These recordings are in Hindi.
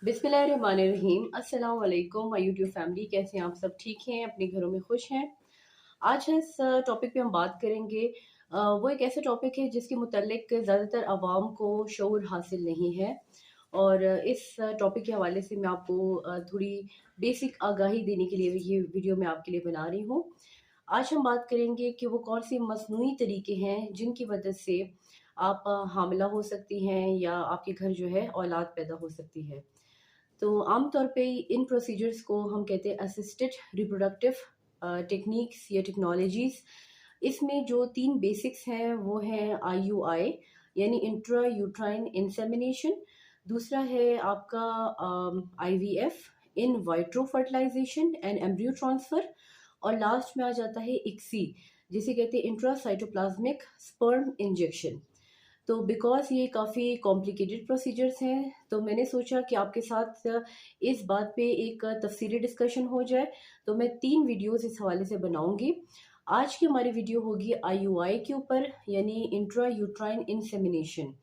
बिस्मिल्लाहिर्रहमानिर्रहीम। अस्सलाम वालेकुम माय यूट्यूब फैमिली, कैसे हैं आप सब? ठीक हैं, अपने घरों में खुश हैं? आज इस टॉपिक पे हम बात करेंगे। वो एक ऐसा टॉपिक है जिसके मुतल्लिक ज़्यादातर आवाम को शऊर हासिल नहीं है। और इस टॉपिक के हवाले से मैं आपको थोड़ी बेसिक आगाही देने के लिए ये वीडियो मैं आपके लिए बना रही हूँ। आज हम बात करेंगे कि वो कौन से मसनूई तरीके हैं जिनकी मदद से आप हामिला हो सकती हैं या आपके घर जो है औलाद पैदा हो सकती है। तो आम तौर पे इन प्रोसीजर्स को हम कहते हैं असिस्टेड रिप्रोडक्टिव टेक्निक्स या टेक्नोलॉजीज। इसमें जो तीन बेसिक्स हैं वो हैं आईयूआई यानी इंट्रा यूट्राइन इंसेमिनेशन। दूसरा है आपका IVF, in vitro fertilisation and embryo transfer. और लास्ट में आ जाता है इक्सी, जिसे कहते हैं इंट्रा साइटोप्लाज्मिक स्पर्म इंजेक्शन। तो बिकॉज़ ये काफ़ी कॉम्प्लिकेटेड प्रोसीजर्स हैं, तो मैंने सोचा कि आपके साथ इस बात पे एक तफसीली डिस्कशन हो जाए। तो मैं 3 वीडियोज़ इस हवाले से बनाऊँगी। आज की हमारी वीडियो होगी आईयूआई के ऊपर, यानी इंट्रा यूट्राइन इंसेमिनेशन।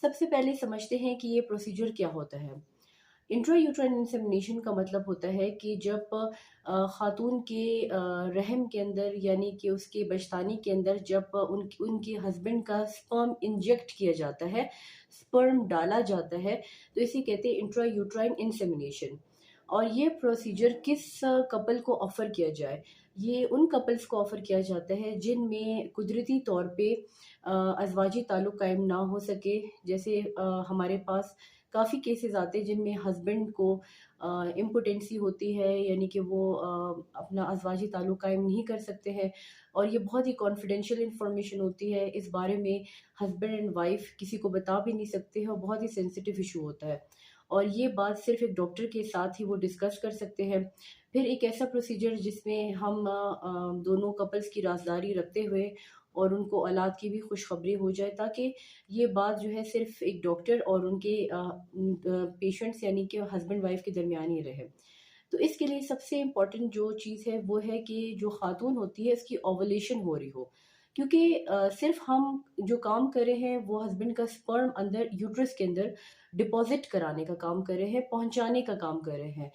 सबसे पहले समझते हैं कि ये प्रोसीजर क्या होता है। इंट्रा यूट्राइन इंसेमिनेशन का मतलब होता है कि जब खातून के रहम के अंदर यानी कि उसके बचतानी के अंदर जब उनके हस्बैंड का स्पर्म इंजेक्ट किया जाता है, स्पर्म डाला जाता है, तो इसे कहते हैं इंट्रा यूट्राइन इंसेमिनेशन। और ये प्रोसीजर किस कपल को ऑफ़र किया जाए? ये उन कपल्स को ऑफ़र किया जाता है जिनमें कुदरती तौर पे अज़वाजी ताल्लुक़ कायम ना हो सके। जैसे हमारे पास काफ़ी केसेस आते हैं जिनमें हस्बैंड को इम्पोटेंसी होती है, यानी कि वो अपना अज़वाजी ताल्लुक़ कायम नहीं कर सकते हैं। और ये बहुत ही कॉन्फिडेंशियल इंफॉर्मेशन होती है। इस बारे में हस्बैंड एंड वाइफ किसी को बता भी नहीं सकते हैं और बहुत ही सेंसिटिव इशू होता है। और ये बात सिर्फ एक डॉक्टर के साथ ही वो डिस्कस कर सकते हैं। फिर एक ऐसा प्रोसीजर जिसमें हम दोनों कपल्स की राज़दारी रखते हुए और उनको औलाद की भी खुशखबरी हो जाए, ताकि ये बात जो है सिर्फ एक डॉक्टर और उनके पेशेंट्स यानी कि हस्बैंड वाइफ के दरमियान ही रहे। तो इसके लिए सबसे इम्पोर्टेंट जो चीज़ है वो है कि जो खातून होती है इसकी ओवुलेशन हो रही हो। क्योंकि सिर्फ हम जो काम कर रहे हैं वो हस्बैंड का स्पर्म अंदर यूट्रस के अंदर डिपॉजिट कराने का काम कर रहे हैं, पहुंचाने का काम कर रहे हैं।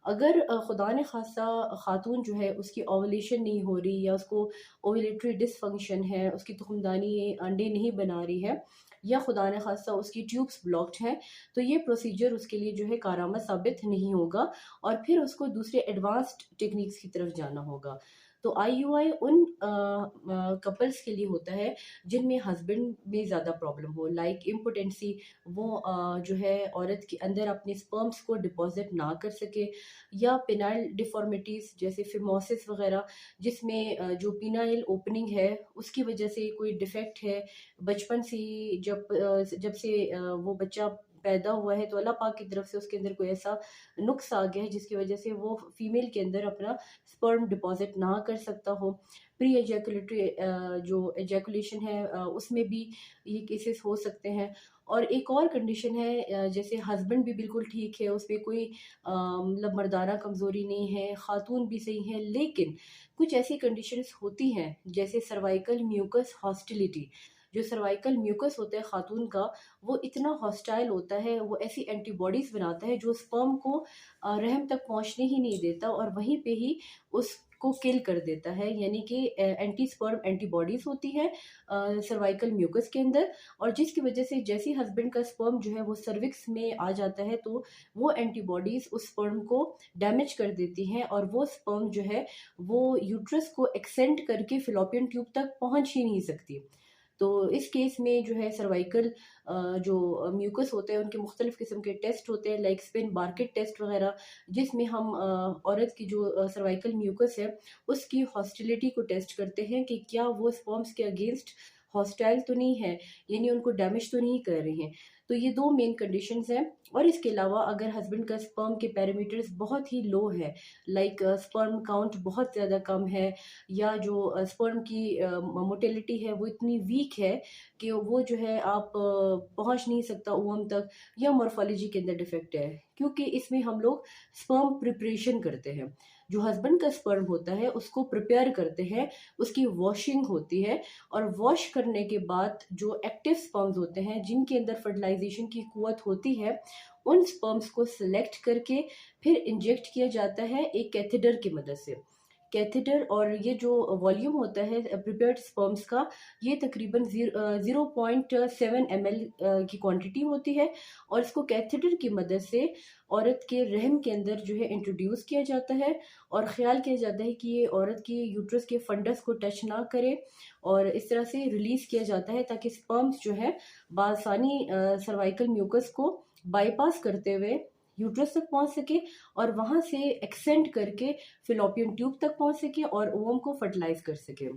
अगर खुदा न खास्ता खातून जो है उसकी ओवुलेशन नहीं हो रही या उसको ओवुलेटरी डिसफंक्शन है, उसकी तुखमदानी अंडे नहीं बना रही है, या खुदा न खास्ता उसकी ट्यूब्स ब्लॉक्ड हैं, तो ये प्रोसीजर उसके लिए जो है कारआमद साबित नहीं होगा और फिर उसको दूसरे एडवांस्ड टेक्निक्स की तरफ जाना होगा। तो आईयूआई उन कपल्स के लिए होता है जिनमें हस्बैंड में ज़्यादा प्रॉब्लम हो, लाइक इम्पोटेंसी। वो जो है औरत के अंदर अपने स्पर्म्स को डिपॉजिट ना कर सके, या पेनाइल डिफॉर्मिटीज़ जैसे फिमोसिस वगैरह, जिसमें जो पीनाइल ओपनिंग है उसकी वजह से कोई डिफेक्ट है बचपन से ही। जब से वो बच्चा पैदा हुआ है तो अल्लाह पाक की तरफ से उसके अंदर कोई ऐसा नुक्स आ गया है जिसकी वजह से वो फीमेल के अंदर अपना स्पर्म डिपॉजिट ना कर सकता हो। प्री एजैकुलेटरी जो एजैकुलेशन है उसमें भी ये केसेस हो सकते हैं। और एक और कंडीशन है, जैसे हस्बैंड भी बिल्कुल ठीक है, उसमें कोई मतलब मर्दाना कमज़ोरी नहीं है, खातून भी सही है, लेकिन कुछ ऐसी कंडीशंस होती हैं जैसे सर्वाइकल म्यूकस हॉस्टिलिटी। जो सर्वाइकल म्यूकस होता है खातून का, वो इतना हॉस्टाइल होता है, वो ऐसी एंटीबॉडीज़ बनाता है जो स्पर्म को रहम तक पहुंचने ही नहीं देता और वहीं पे ही उसको किल कर देता है। यानी कि एंटी स्पर्म एंटीबॉडीज़ होती है सर्वाइकल म्यूकस के अंदर, और जिसकी वजह से जैसे ही हस्बैंड का स्पर्म जो है वो सर्विक्स में आ जाता है, तो वो एंटीबॉडीज़ उस स्पर्म को डैमेज कर देती हैं और वो स्पर्म जो है वो यूट्रस को एक्सेंड करके फिलोपियन ट्यूब तक पहुंच ही नहीं सकती। तो इस केस में जो है सर्वाइकल जो म्यूकस होते हैं उनके मुख्तलिफ किस्म के टेस्ट होते हैं, लाइक स्पिन बार्केट टेस्ट वगैरह, जिसमें हम औरत की जो सर्वाइकल म्यूकस है उसकी हॉस्टिलिटी को टेस्ट करते हैं कि क्या वो स्पर्म्स के अगेंस्ट हॉस्टाइल तो नहीं है, यानी उनको डैमेज तो नहीं कर रहे हैं। तो ये दो मेन कंडीशंस हैं। और इसके अलावा अगर हस्बैंड का स्पर्म के पैरामीटर्स बहुत ही लो है, लाइक स्पर्म काउंट बहुत ज़्यादा कम है, या जो स्पर्म की मोटिलिटी है वो इतनी वीक है कि वो जो है आप पहुंच नहीं सकता ओवम तक, या मॉर्फोलॉजी के अंदर डिफेक्ट है, क्योंकि इसमें हम लोग स्पर्म प्रिपरेशन करते हैं। जो हस्बैंड का स्पर्म होता है उसको प्रिपेयर करते हैं, उसकी वॉशिंग होती है, और वॉश करने के बाद जो एक्टिव स्पर्म्स होते हैं जिनके अंदर फर्टिलाइजेशन की कुव्वत होती है, उन स्पर्म्स को सिलेक्ट करके फिर इंजेक्ट किया जाता है एक कैथेटर की मदद से। कैथेटर और ये जो वॉल्यूम होता है प्रिपेयर्ड स्पर्म्स का, ये तकरीबन 0.7 ml की क्वांटिटी होती है, और इसको कैथेटर की मदद से औरत के रहम के अंदर जो है इंट्रोड्यूस किया जाता है, और ख्याल किया जाता है कि ये औरत की यूट्रस के फंडस को टच ना करे, और इस तरह से रिलीज किया जाता है ताकि स्पर्म्स जो है बासानी सर्वाइकल म्यूकस को बाईपास करते हुए यूट्रस तक पहुंच सके, और वहां से एक्सेंड करके फिलोपियन ट्यूब तक पहुंच सके और ओवम को फर्टिलाइज कर सके।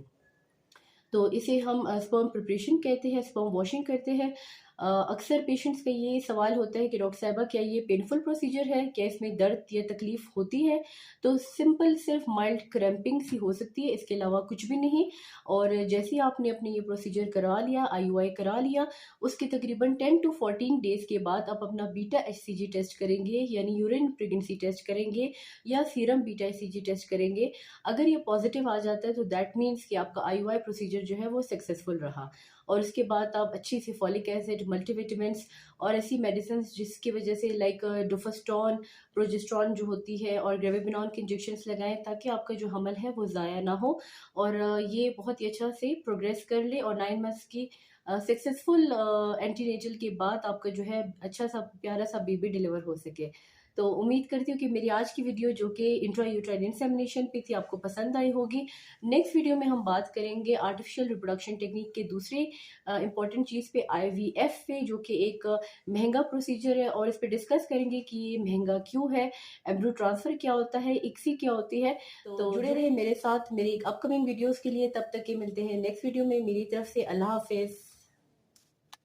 तो इसे हम स्पर्म प्रिपरेशन कहते हैं, स्पर्म वॉशिंग करते हैं। अक्सर पेशेंट्स का ये सवाल होता है कि डॉक्टर साहबा क्या ये पेनफुल प्रोसीजर है, क्या इसमें दर्द या तकलीफ होती है? तो सिंपल सिर्फ माइल्ड क्रैम्पिंग सी हो सकती है, इसके अलावा कुछ भी नहीं। और जैसे ही आपने अपने ये प्रोसीजर करा लिया, IUI करा लिया, उसके तकरीबन 10 to 14 डेज के बाद आप अपना बीटा HCG टेस्ट करेंगे, यानी यूरिन प्रेगनेंसी टेस्ट करेंगे या सीरम बीटा HCG टेस्ट करेंगे। अगर ये पॉजिटिव आ जाता है तो दैट मीन्स कि आपका IUI प्रोसीजर जो है वो सक्सेसफुल रहा, और उसके बाद आप अच्छी सी फॉलिक एसिड, मल्टीविटामिन्स और ऐसी मेडिसिन जिसकी वजह से लाइक डोफास्टोन, प्रोजेस्ट्रॉन जो होती है, और ग्रेविबिनॉन के इंजेक्शंस लगाएं ताकि आपका जो हमल है वो ज़ाया ना हो, और ये बहुत ही अच्छा से प्रोग्रेस कर ले, और 9 मंथ्स की सक्सेसफुल एंटीनेटल के बाद आपका जो है अच्छा सा प्यारा सा बेबी डिलीवर हो सके। तो उम्मीद करती हूँ कि मेरी आज की वीडियो जो कि इंट्रायूट्राइन इंसेमिनेशन पे थी आपको पसंद आई होगी। नेक्स्ट वीडियो में हम बात करेंगे आर्टिफिशियल रिप्रोडक्शन टेक्निक के दूसरे इंपॉर्टेंट चीज़ पे, IVF पे, जो कि एक महंगा प्रोसीजर है, और इस पे डिस्कस करेंगे कि ये महंगा क्यों है, एम्ब्रियो ट्रांसफ़र क्या होता है, इक्सी क्या होती है। तो जुड़े रहे मेरे साथ मेरी अपकमिंग वीडियोज़ के लिए। तब तक के मिलते हैं नेक्स्ट वीडियो में। मेरी तरफ से अल्लाह हाफिज़।